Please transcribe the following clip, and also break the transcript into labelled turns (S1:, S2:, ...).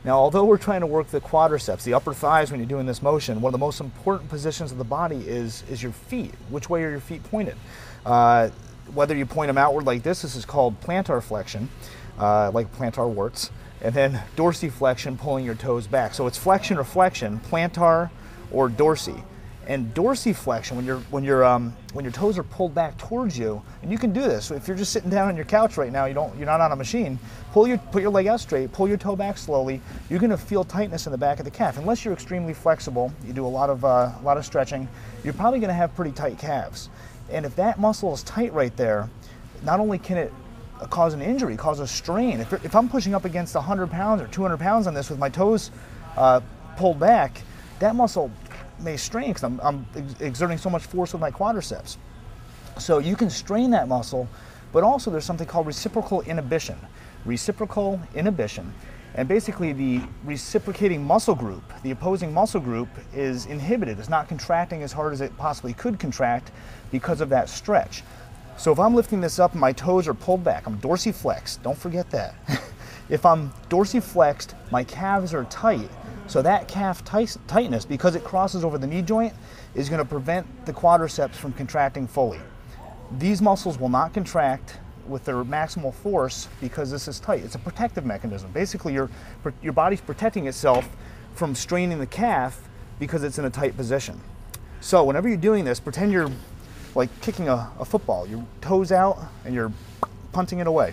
S1: Now, although we're trying to work the quadriceps, the upper thighs when you're doing this motion, one of the most important positions of the body is your feet. Which way are your feet pointed? Whether you point them outward like this is called plantar flexion, like plantar warts, and then dorsiflexion, pulling your toes back. So it's flexion or flexion, plantar or dorsi. And dorsiflexion, when your toes are pulled back towards you, and you can do this. So if you're just sitting down on your couch right now, you're not on a machine. Put your leg out straight, pull your toe back slowly. You're going to feel tightness in the back of the calf. Unless you're extremely flexible, you do a lot of stretching, you're probably going to have pretty tight calves. And if that muscle is tight right there, not only can it cause an injury, cause a strain. If I'm pushing up against 100 pounds or 200 pounds on this with my toes pulled back, that muscle may strain because I'm exerting so much force with my quadriceps. So you can strain that muscle, but also there's something called reciprocal inhibition. Reciprocal inhibition. And basically the reciprocating muscle group, the opposing muscle group, is inhibited. It's not contracting as hard as it possibly could contract because of that stretch. So if I'm lifting this up and my toes are pulled back, I'm dorsiflexed, don't forget that. If I'm dorsiflexed, my calves are tight. So that calf tightness, because it crosses over the knee joint, is going to prevent the quadriceps from contracting fully. These muscles will not contract with their maximal force because this is tight. It's a protective mechanism. Basically, your body's protecting itself from straining the calf because it's in a tight position. So whenever you're doing this, pretend you're like kicking a football. Your toes out and you're punting it away.